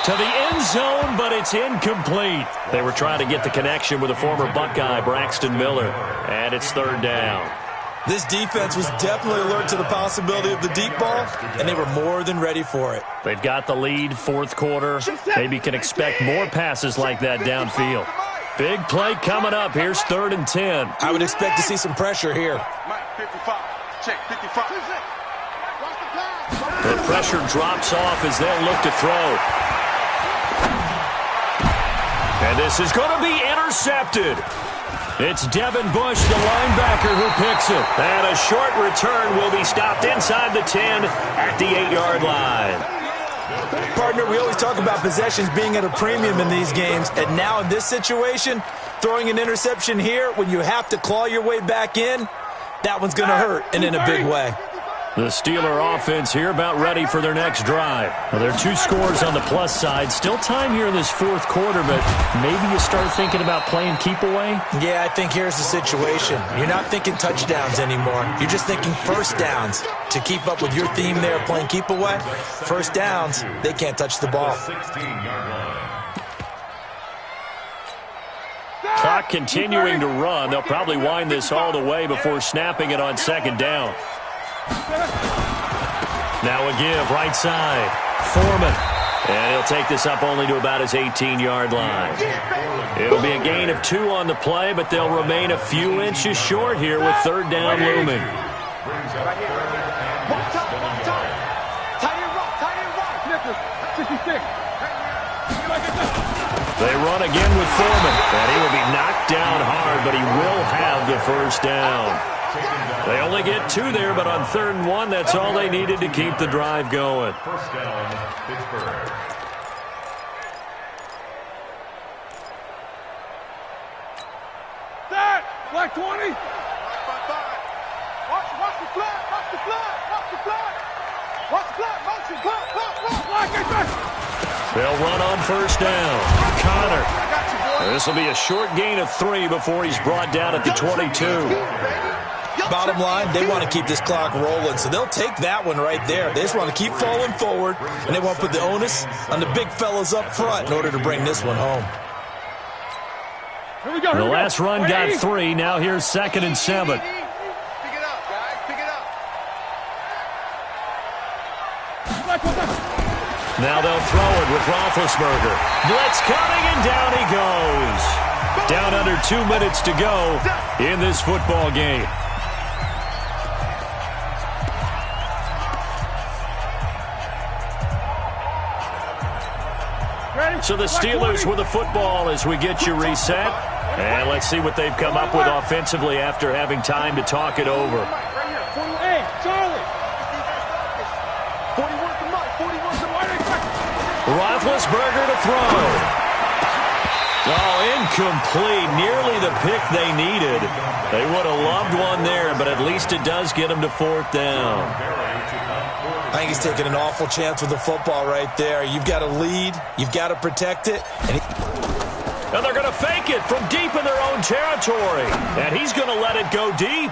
to the end zone, but it's incomplete. They were trying to get the connection with a former Buckeye, Braxton Miller, and it's 3rd down. This defense was definitely alert to the possibility of the deep ball, and they were more than ready for it. They've got the lead, 4th quarter. Maybe can expect more passes like that downfield. Big play coming up. Here's 3rd and 10. I would expect to see some pressure here. Mike, 55. Check, 55. The pressure drops off as they'll look to throw. And this is going to be intercepted. It's Devin Bush, the linebacker, who picks it. And a short return will be stopped inside the 10 at the 8-yard line. Partner, we always talk about possessions being at a premium in these games. And now in this situation, throwing an interception here when you have to claw your way back in, that one's going to hurt, and in a big way. The Steeler offense here about ready for their next drive. Well, there are 2 scores on the plus side. Still time here in this 4th quarter, but maybe you start thinking about playing keep away? Yeah, I think here's the situation. You're not thinking touchdowns anymore. You're just thinking first downs. To keep up with your theme there, playing keep away, first downs, they can't touch the ball. Clock continuing to run. They'll probably wind this all the way before snapping it on 2nd down. Now a give, right side. Foreman. And he'll take this up only to about his 18-yard line. It'll be a gain of 2 on the play, but they'll remain a few inches short here with 3rd down looming. They run again with Foreman. And he will be knocked down hard, but he will have the first down. They only get 2 there, but on 3rd and 1, that's all they needed to keep the drive going. First down, Pittsburgh. That! Black 20! Watch the flat! Watch the flat! Watch the flat! Watch the flat! Motion! Black, get back! They'll run on 1st down. Connor. This will be a short gain of 3 before he's brought down at the 22. Bottom line, they want to keep this clock rolling, so they'll take that one right there. They just want to keep falling forward, and they want to put the onus on the big fellas up front in order to bring this one home. Here we go. The last run got 3. Now here's 2nd and 7. Pick it up, guys. Pick it up. Now they'll throw it with Roethlisberger. Blitz coming, and down he goes. Down under 2 minutes to go in this football game. So the Steelers with the football as we get you reset. And let's see what they've come up with offensively after having time to talk it over. Hey, Charlie! 41 to Mike, 41 to Mike. Roethlisberger to throw. Oh, incomplete. Nearly the pick they needed. They would have loved one there, but at least it does get them to 4th down. I think he's taking an awful chance with the football right there. You've got to lead. You've got to protect it. And And they're going to fake it from deep in their own territory. And he's going to let it go deep.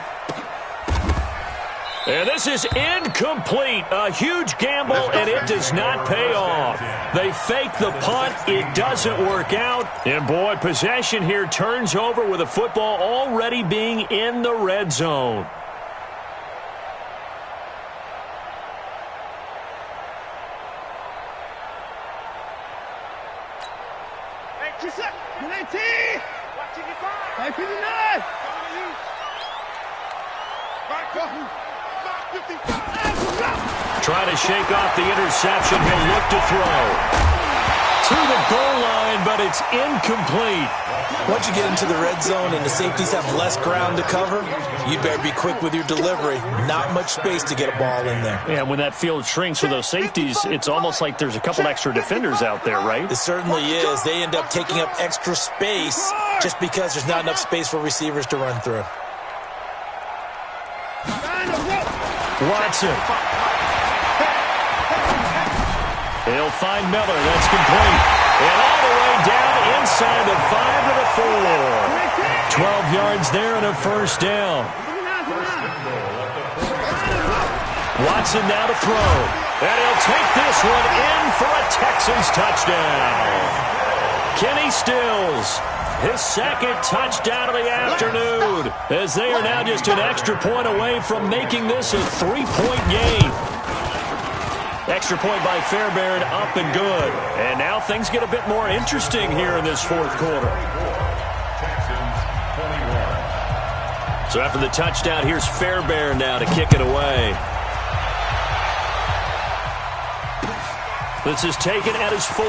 And this is incomplete. A huge gamble, and it does not pay off. They fake the punt. It doesn't work out. And, boy, possession here turns over with the football already being in the red zone. Trying to shake off the interception. He'll look to throw. To the goal line, but it's incomplete. Once you get into the red zone and the safeties have less ground to cover, you better be quick with your delivery. Not much space to get a ball in there. Yeah, when that field shrinks for those safeties, it's almost like there's a couple extra defenders out there, right? It certainly is. They end up taking up extra space just because there's not enough space for receivers to run through. Watson. He'll find Miller. That's complete. And all the way down inside the 5 to the 4. 12 yards there and a first down. Watson now to throw. And he'll take this one in for a Texans touchdown. Kenny Stills, his second touchdown of the afternoon, as they are now just an extra point away from making this a 3-point game. Extra point by Fairbairn, up and good. And now things get a bit more interesting here in this fourth quarter. So after the touchdown, here's Fairbairn now to kick it away. This is taken at his 4.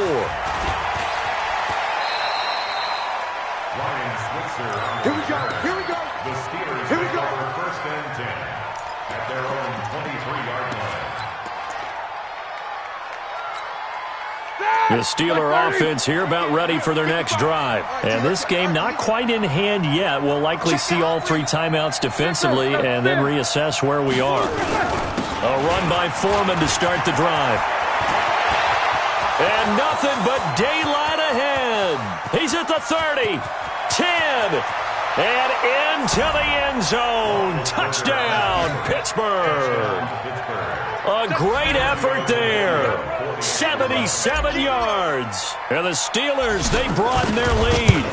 Here we go. Here we go. The Steelers Here we go. First and 10 at their own 23-yard line. The Steeler offense here about ready for their next drive. And this game not quite in hand yet. We'll likely see all 3 timeouts defensively and then reassess where we are. A run by Foreman to start the drive. And nothing but daylight ahead. He's at the 30, 10, and into the end zone. Touchdown, Pittsburgh. A great effort there. 77 yards. And the Steelers, they broaden their lead.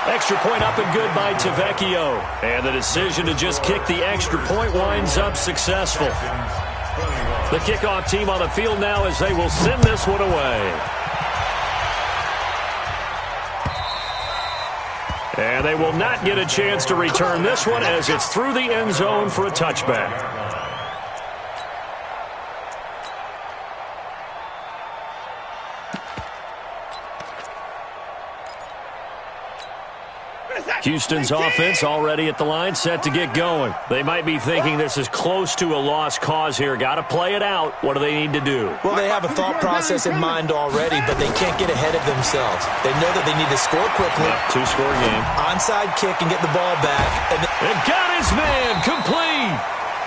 Extra point up and good by Tavecchio. And the decision to just kick the extra point winds up successful. The kickoff team on the field now as they will send this one away. And they will not get a chance to return this one as it's through the end zone for a touchback. Houston's offense already at the line, set to get going. They might be thinking this is close to a lost cause here. Got to play it out. What do they need to do? Well, they have a thought process in mind already, but they can't get ahead of themselves. They know that they need to score quickly. Yep, 2-score game. Onside kick and get the ball back. And got his man complete.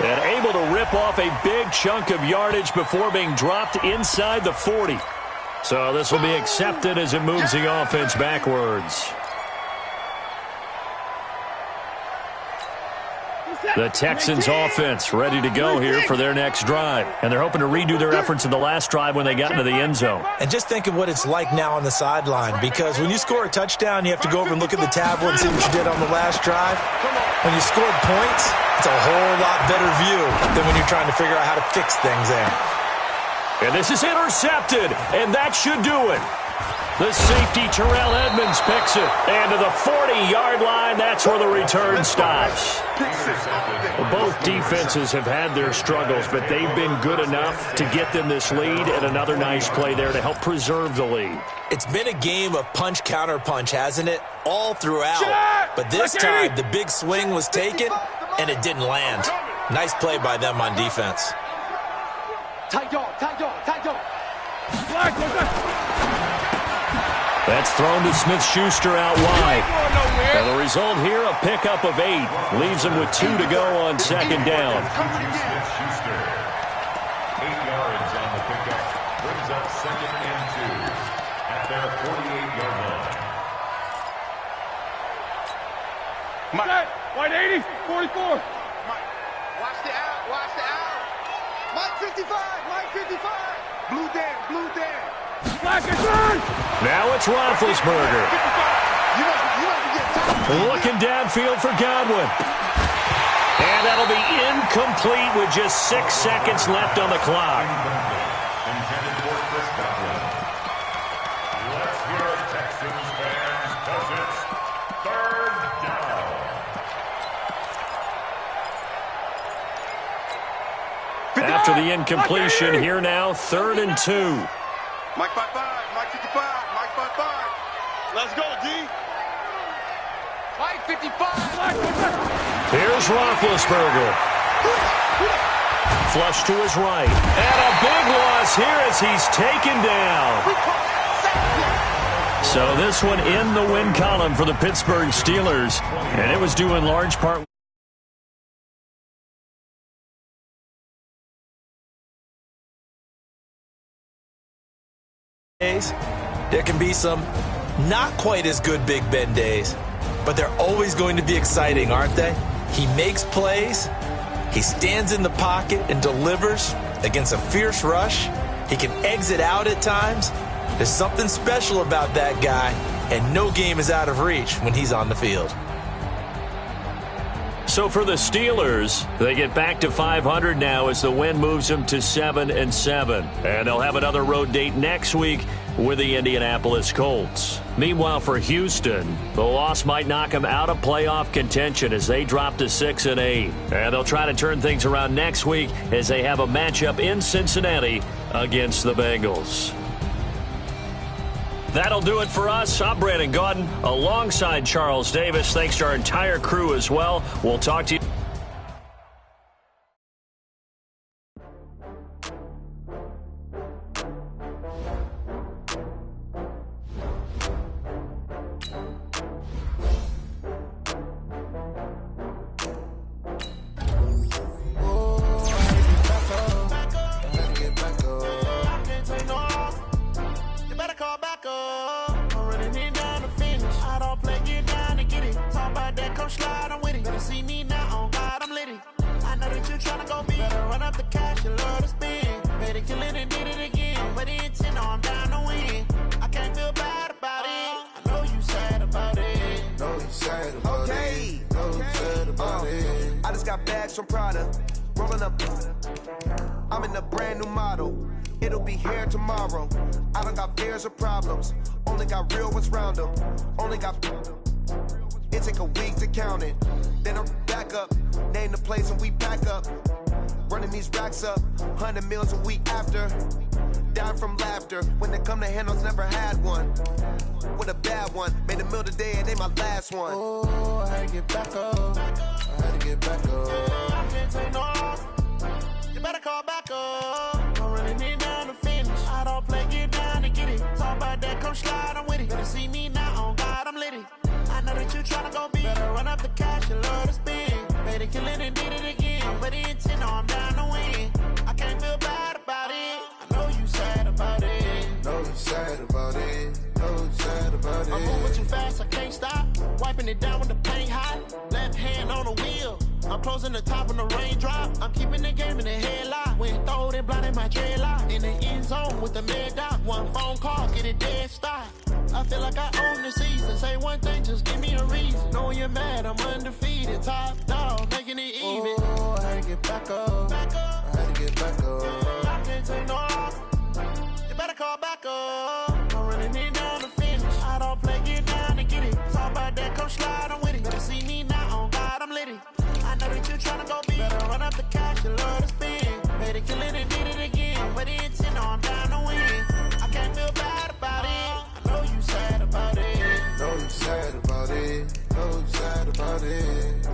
And able to rip off a big chunk of yardage before being dropped inside the 40. So this will be accepted as it moves the offense backwards. The Texans offense ready to go here for their next drive. And they're hoping to redo their efforts in the last drive when they got into the end zone. And just think of what it's like now on the sideline, because when you score a touchdown, you have to go over and look at the tablet and see what you did on the last drive. When you scored points, it's a whole lot better view than when you're trying to figure out how to fix things there. And this is intercepted, and that should do it. The safety, Terrell Edmonds, picks it. And to the 40-yard line, that's where the return stops. Both defenses have had their struggles, but they've been good enough to get them this lead, and another nice play there to help preserve the lead. It's been a game of punch-counter-punch, hasn't it? All throughout. But this time, the big swing was taken, and it didn't land. Nice play by them on defense. Tight dog, tight dog, tight dog. That's thrown to Smith-Schuster out wide. And the result here, a pickup of 8. Leaves him with 2 to go on second down. Smith-Schuster, 8 yards on the pickup. Brings up 2nd and 2. at their 48-yard line. Mike. White 80, 44. Mike, watch the out, watch the out. Mike 55, Mike 55. Blue Dan. Black and turn. Now it's Roethlisberger. You want to get top. Looking downfield for Godwin. And that'll be incomplete with just 6 seconds left on the clock. Intended for Chris Godwin. Let's hear it, Texans fans, because it's third down. After the incompletion, here now, 3rd and 2. Mike 55, Mike 55, Mike 55. Let's go, D. Mike 55. Here's Roethlisberger. Flush to his right. And a big loss here as he's taken down. So this one in the win column for the Pittsburgh Steelers. And it was due in large part. There can be some not quite as good Big Ben days, but they're always going to be exciting, aren't they? He makes plays, he stands in the pocket and delivers against a fierce rush. He can exit out at times. There's something special about that guy, and no game is out of reach when he's on the field. So for the Steelers, they get back to 500 now as the win moves them to 7-7. And they'll have another road date next week with the Indianapolis Colts. Meanwhile, for Houston, the loss might knock them out of playoff contention as they drop to 6-8. And they'll try to turn things around next week as they have a matchup in Cincinnati against the Bengals. That'll do it for us. I'm Brandon Gaudin alongside Charles Davis. Thanks to our entire crew as well. We'll talk to you. I'm in a brand new model. It'll be here tomorrow. I don't got fears or problems. Only got real ones round them. Only got. It take a week to count it. Then I'm back up. Name the place and we pack up. Running these racks up. 100 meals a week after. Dying from laughter. When they come to handles, never had one. With a bad one. Made a meal today and they my last one. Oh, I had to get back up. I had to get back up. I can't take no loss. You better call back up. I'm running it down to finish. I don't play, get down to get it. Talk about that, come slide, I'm with it. Better see me now, on God, I'm litty. I know that you tryna go big. Better run up the cash, you love to spend. Made a killing and did it again. But the intent, no, I'm down to win. I can't feel bad about it. I know you sad about it. Know you sad about it. Know you sad about it. I'm moving too fast, I can't stop. Wiping it down with the paint hot. Left hand on the wheel. I'm closing the top on the raindrop. I'm keeping the game in the headlock. When throwed and blinded my dreadlock. In the end zone with the mad dot. One phone call, get it dead stop. I feel like I own the season. Say one thing, just give me a reason. Knowing you're mad, I'm undefeated. Top dog, making it even. Oh, I had to get back up. Back up. I had to get back up. I can't take no loss. You better call back up. I'm running it down to finish. I don't play, get down and get it. Talk about that, come slide, I'm with it. Better see me now, on God, I'm litty. I know that you tryna go big. Better run up the cash, you love to spend. Made a killing and did it again. But the intent, no, I'm down to win. I can't feel bad about it. I know you sad about it. Know you sad about it. Know you sad about it.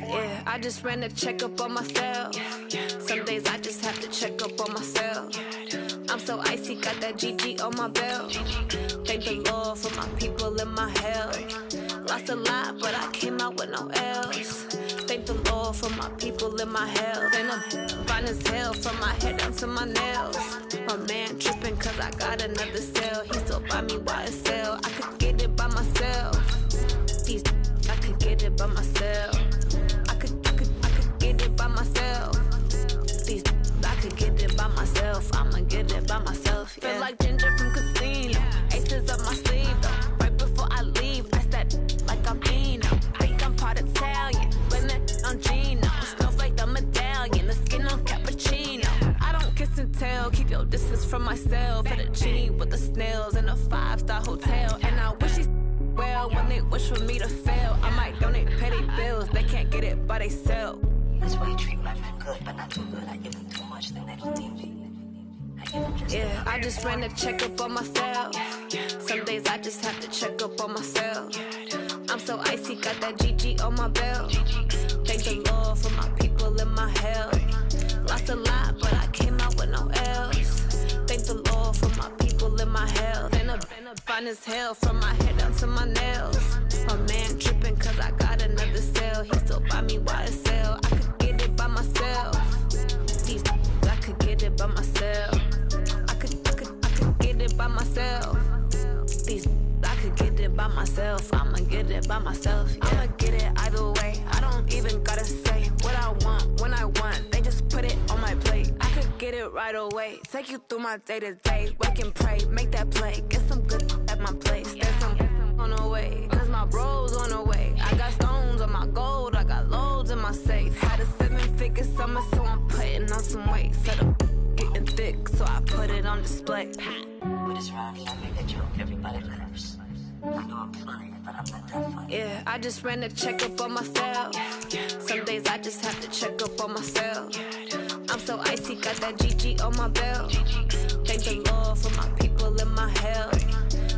Yeah, I just ran a checkup on myself. Some days I just have to check up on myself. I'm so icy, got that GG on my belt. Thank the Lord for my people in my health. Lost a lot, but I came out with no L's. Thank the Lord for my people in my health. And I'm fine as hell from my head down to my nails. My man tripping cause I got another cell. He still buy me YSL. I could get it by myself. These I could get it by myself. I could get it by myself. These I could get it by myself. I'ma get it by myself. Yeah. Feel like Ginger from Casino. Aces up my sleeve though. Right before I leave, I that like I'm Eno. Think I'm part Italian. Women on Gino. Snowflake the medallion. The skin on cappuccino. I don't kiss and tell. Keep your distance from myself. Fettuccine with the snails in a 5-star hotel. And I wish he's well when they wish for me to fail. I might donate petty bills. They can't get it by they self. That's why you treat my friend good, but not too good. I give them too much, then they don't need me. Yeah, I just ran a checkup on myself. Some days I just have to check up on myself. I'm so icy, got that GG on my belt. Thank the Lord for my people in my health. Lost a lot, but I came out with no L's. Thank the Lord for my people in my health. Been fine as hell from my head down to my nails. My man tripping cause I got another cell. He still buy me YSL. I could get it by myself. These I could get it by myself. I could get it by myself. These I could get it by myself. I'ma get it by myself. Yeah. I'ma get it either way. I don't even gotta say what I want when I want. They just put it on my plate. I could get it right away. Take you through my day to day. Wake and pray, make that play. Get some good at my place. There's some on the way. Cause my bro's on the way. I got stones on my gold. I got loads in my safe. Had a 7-figure summer, so I'm putting on some weight. Set up getting thick, so I put it on display. With this round, I make a joke. Everybody laughs. I know I'm funny, but I'm not that funny. Yeah, I just ran a checkup on myself. Some days I just have to check up on myself. I'm so icy, got that GG on my belt. Thank the Lord for my people in my health.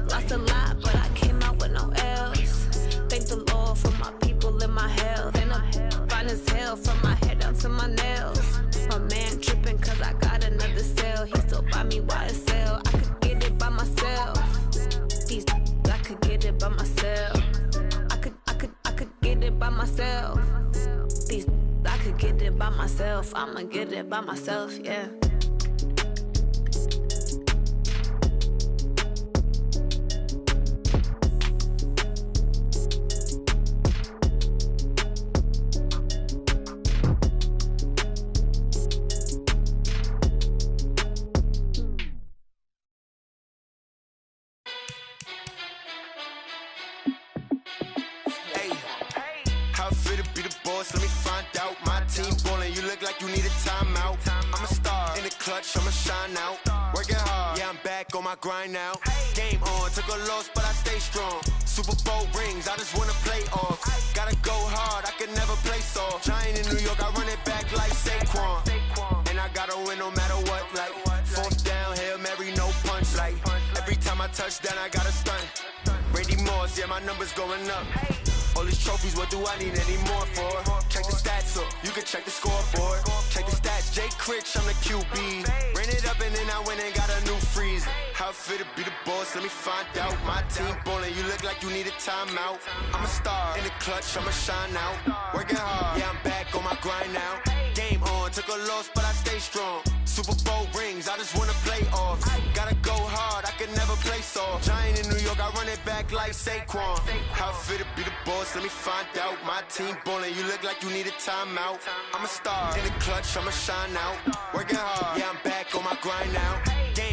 Lost a lot, but I came out with no L's. Thank the Lord for my people in my health. And I'm fine as hell from my head down to my nails. My man tripping cause I got another cell. He still buy me YSL. I could get it by myself. These I could get it by myself. I could get it by myself. These I could get it by myself. I'ma get it by myself, yeah. Let me find out. My team ballin', you look like you need a timeout. I'm a star in the clutch, I'ma shine out. Working hard, yeah, I'm back on my grind now. Game on, took a loss, but I stay strong. Super Bowl rings, I just wanna play off. Gotta go hard, I can never play soft. Giant in New York, I run it back like Saquon. And I gotta win no matter what, like fourth down, Hail Mary, no punch. Like every time I touch down, I gotta stunt. Randy Moss, yeah, my numbers going up. All these trophies, what do I need any more for? Check the stats up, you can check the scoreboard. Check the stats, Jay Critch, I'm the QB. Ran it up and then I went and got a new freeze. How it feel to be the boss, let me find out. My team ballin', you look like you need a timeout. I'm a star in the clutch, I'ma shine out. Working hard, yeah, I'm back on my grind now. Game on, took a loss, but I stay strong. Super Bowl rings, I just wanna play off. Gotta go hard, I can never play soft. Giant in New York, I run it back like Saquon. How it feel to be the boss, let me find out. My team ballin', you look like you need a timeout. I'm a star in the clutch, I'ma shine out. Working hard, yeah, I'm back on my grind now. Game